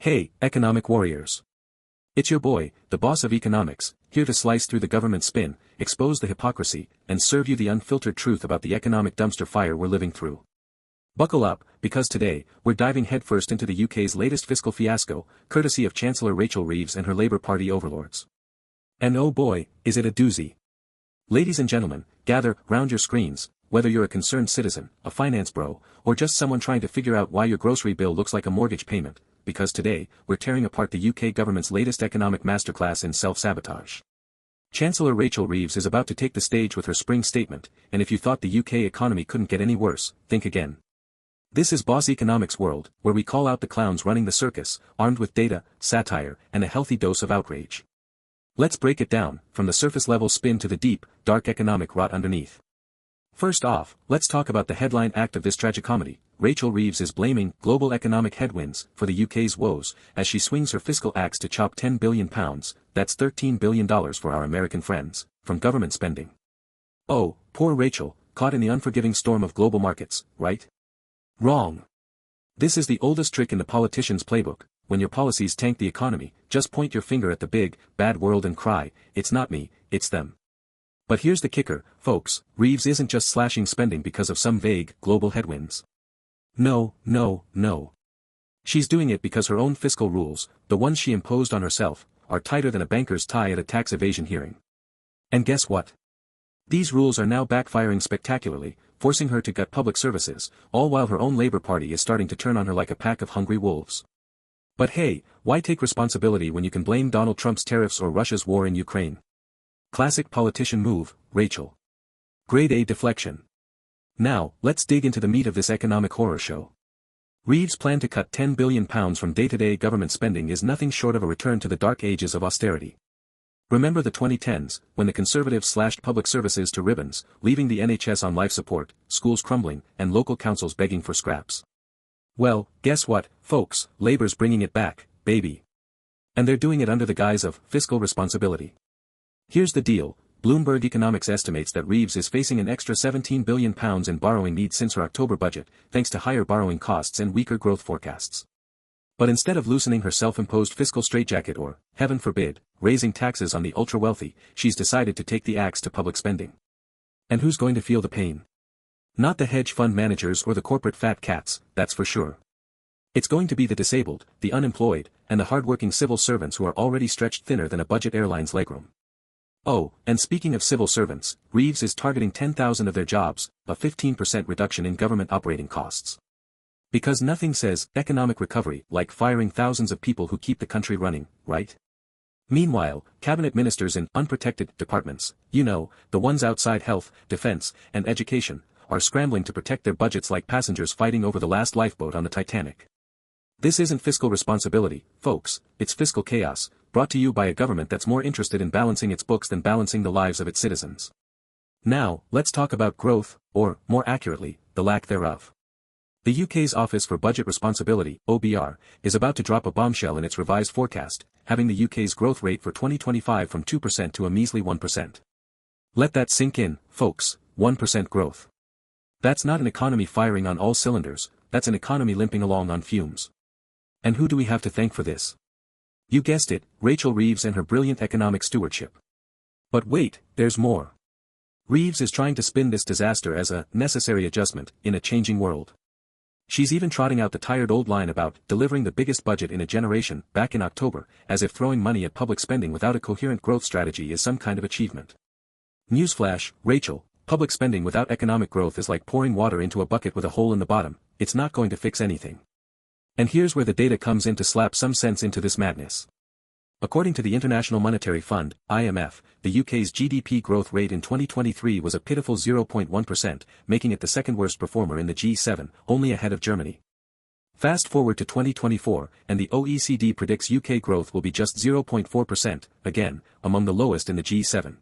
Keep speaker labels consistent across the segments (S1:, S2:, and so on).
S1: Hey, economic warriors. It's your boy, the boss of economics, here to slice through the government spin, expose the hypocrisy, and serve you the unfiltered truth about the economic dumpster fire we're living through. Buckle up, because today, we're diving headfirst into the UK's latest fiscal fiasco, courtesy of Chancellor Rachel Reeves and her Labour Party overlords. And oh boy, is it a doozy. Ladies and gentlemen, gather round your screens, whether you're a concerned citizen, a finance bro, or just someone trying to figure out why your grocery bill looks like a mortgage payment, because today, we're tearing apart the UK government's latest economic masterclass in self-sabotage. Chancellor Rachel Reeves is about to take the stage with her spring statement, and if you thought the UK economy couldn't get any worse, think again. This is Boss Economics World, where we call out the clowns running the circus, armed with data, satire, and a healthy dose of outrage. Let's break it down, from the surface-level spin to the deep, dark economic rot underneath. First off, let's talk about the headline act of this tragicomedy. Rachel Reeves is blaming global economic headwinds for the UK's woes, as she swings her fiscal axe to chop £10 billion, that's $13 billion for our American friends, from government spending. Oh, poor Rachel, caught in the unforgiving storm of global markets, right? Wrong. This is the oldest trick in the politician's playbook. When your policies tank the economy, just point your finger at the big, bad world and cry, it's not me, it's them. But here's the kicker, folks, Reeves isn't just slashing spending because of some vague, global headwinds. No. She's doing it because her own fiscal rules, the ones she imposed on herself, are tighter than a banker's tie at a tax evasion hearing. And guess what? These rules are now backfiring spectacularly, forcing her to gut public services, all while her own Labour Party is starting to turn on her like a pack of hungry wolves. But hey, why take responsibility when you can blame Donald Trump's tariffs or Russia's war in Ukraine? Classic politician move, Rachel. Grade A deflection. Now, let's dig into the meat of this economic horror show. Reeves' plan to cut £10 billion from day-to-day government spending is nothing short of a return to the dark ages of austerity. Remember the 2010s, when the Conservatives slashed public services to ribbons, leaving the NHS on life support, schools crumbling, and local councils begging for scraps? Well, guess what, folks, Labour's bringing it back, baby. And they're doing it under the guise of fiscal responsibility. Here's the deal, Bloomberg Economics estimates that Reeves is facing an extra £17 billion in borrowing needs since her October budget, thanks to higher borrowing costs and weaker growth forecasts. But instead of loosening her self-imposed fiscal straitjacket or, heaven forbid, raising taxes on the ultra-wealthy, she's decided to take the axe to public spending. And who's going to feel the pain? Not the hedge fund managers or the corporate fat cats, that's for sure. It's going to be the disabled, the unemployed, and the hard-working civil servants who are already stretched thinner than a budget airline's legroom. Oh, and speaking of civil servants, Reeves is targeting 10,000 of their jobs, a 15% reduction in government operating costs. Because nothing says economic recovery like firing thousands of people who keep the country running, right? Meanwhile, cabinet ministers in unprotected departments, you know, the ones outside health, defense, and education, are scrambling to protect their budgets like passengers fighting over the last lifeboat on the Titanic. This isn't fiscal responsibility, folks, it's fiscal chaos, brought to you by a government that's more interested in balancing its books than balancing the lives of its citizens. Now, let's talk about growth, or, more accurately, the lack thereof. The UK's Office for Budget Responsibility, OBR, is about to drop a bombshell in its revised forecast, having the UK's growth rate for 2025 from 2% to a measly 1%. Let that sink in, folks, 1% growth. That's not an economy firing on all cylinders, that's an economy limping along on fumes. And who do we have to thank for this? You guessed it, Rachel Reeves and her brilliant economic stewardship. But wait, there's more. Reeves is trying to spin this disaster as a necessary adjustment in a changing world. She's even trotting out the tired old line about delivering the biggest budget in a generation back in October, as if throwing money at public spending without a coherent growth strategy is some kind of achievement. Newsflash, Rachel, public spending without economic growth is like pouring water into a bucket with a hole in the bottom, it's not going to fix anything. And here's where the data comes in to slap some sense into this madness. According to the International Monetary Fund, IMF, the UK's GDP growth rate in 2023 was a pitiful 0.1%, making it the second worst performer in the G7, only ahead of Germany. Fast forward to 2024, and the OECD predicts UK growth will be just 0.4%, again, among the lowest in the G7.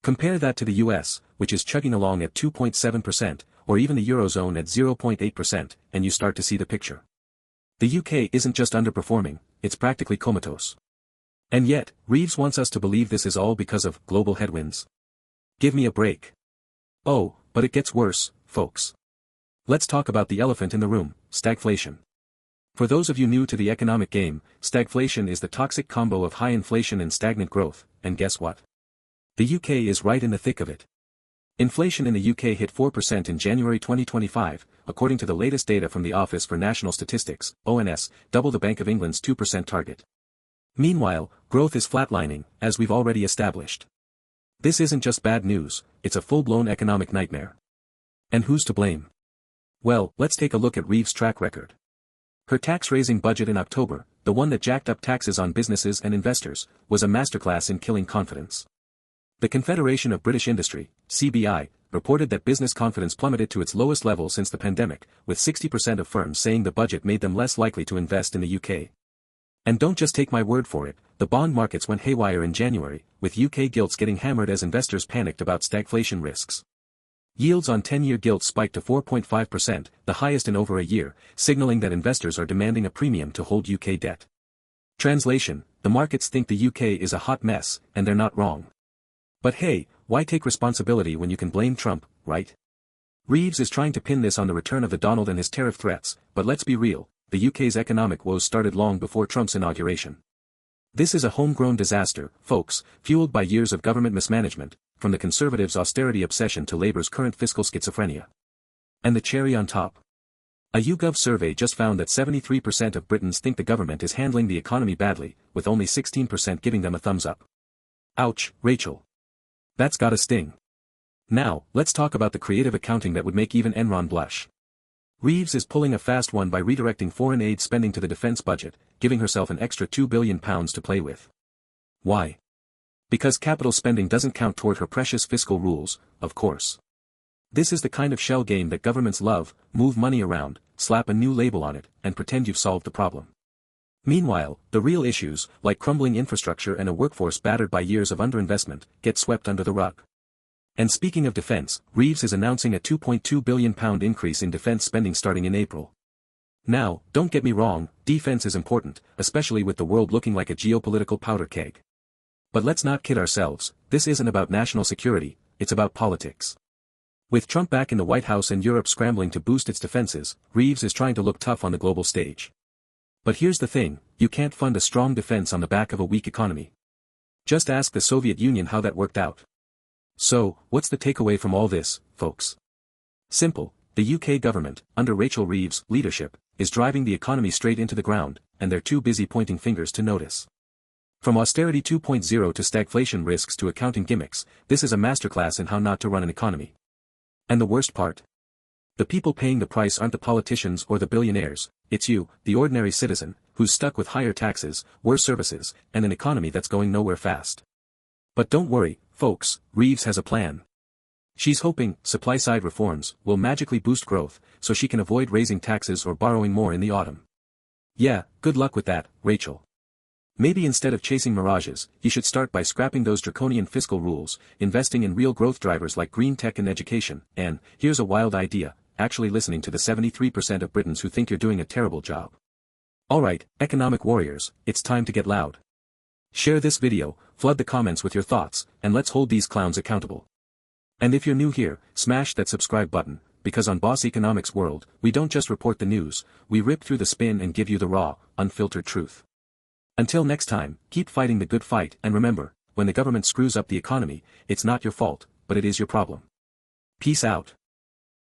S1: Compare that to the US, which is chugging along at 2.7%, or even the Eurozone at 0.8%, and you start to see the picture. The UK isn't just underperforming, it's practically comatose. And yet, Reeves wants us to believe this is all because of global headwinds. Give me a break. Oh, but it gets worse, folks. Let's talk about the elephant in the room, stagflation. For those of you new to the economic game, stagflation is the toxic combo of high inflation and stagnant growth, and guess what? The UK is right in the thick of it. Inflation in the UK hit 4% in January 2025, according to the latest data from the Office for National Statistics, ONS, double the Bank of England's 2% target. Meanwhile, growth is flatlining, as we've already established. This isn't just bad news, it's a full-blown economic nightmare. And who's to blame? Well, let's take a look at Reeves' track record. Her tax-raising budget in October, the one that jacked up taxes on businesses and investors, was a masterclass in killing confidence. The Confederation of British Industry, CBI, reported that business confidence plummeted to its lowest level since the pandemic, with 60% of firms saying the budget made them less likely to invest in the UK. And don't just take my word for it, the bond markets went haywire in January, with UK gilts getting hammered as investors panicked about stagflation risks. Yields on 10-year gilts spiked to 4.5%, the highest in over a year, signaling that investors are demanding a premium to hold UK debt. Translation: the markets think the UK is a hot mess, and they're not wrong. But hey, why take responsibility when you can blame Trump, right? Reeves is trying to pin this on the return of the Donald and his tariff threats, but let's be real, the UK's economic woes started long before Trump's inauguration. This is a homegrown disaster, folks, fueled by years of government mismanagement, from the Conservatives' austerity obsession to Labour's current fiscal schizophrenia. And the cherry on top? A YouGov survey just found that 73% of Britons think the government is handling the economy badly, with only 16% giving them a thumbs up. Ouch, Rachel. That's gotta sting. Now, let's talk about the creative accounting that would make even Enron blush. Reeves is pulling a fast one by redirecting foreign aid spending to the defense budget, giving herself an extra £2 billion to play with. Why? Because capital spending doesn't count toward her precious fiscal rules, of course. This is the kind of shell game that governments love: move money around, slap a new label on it, and pretend you've solved the problem. Meanwhile, the real issues, like crumbling infrastructure and a workforce battered by years of underinvestment, get swept under the rug. And speaking of defense, Reeves is announcing a £2.2 billion increase in defense spending starting in April. Now, don't get me wrong, defense is important, especially with the world looking like a geopolitical powder keg. But let's not kid ourselves, this isn't about national security, it's about politics. With Trump back in the White House and Europe scrambling to boost its defenses, Reeves is trying to look tough on the global stage. But here's the thing, you can't fund a strong defense on the back of a weak economy. Just ask the Soviet Union how that worked out. So, what's the takeaway from all this, folks? Simple, the UK government, under Rachel Reeves' leadership, is driving the economy straight into the ground, and they're too busy pointing fingers to notice. From Austerity 2.0 to stagflation risks to accounting gimmicks, this is a masterclass in how not to run an economy. And the worst part? The people paying the price aren't the politicians or the billionaires, it's you, the ordinary citizen, who's stuck with higher taxes, worse services, and an economy that's going nowhere fast. But don't worry, folks, Reeves has a plan. She's hoping supply-side reforms will magically boost growth, so she can avoid raising taxes or borrowing more in the autumn. Yeah, good luck with that, Rachel. Maybe instead of chasing mirages, you should start by scrapping those draconian fiscal rules, investing in real growth drivers like green tech and education, and, here's a wild idea, actually listening to the 73% of Britons who think you're doing a terrible job. Alright, economic warriors, it's time to get loud. Share this video, flood the comments with your thoughts, and let's hold these clowns accountable. And if you're new here, smash that subscribe button, because on Boss Economics World, we don't just report the news, we rip through the spin and give you the raw, unfiltered truth. Until next time, keep fighting the good fight, and remember, when the government screws up the economy, it's not your fault, but it is your problem. Peace out.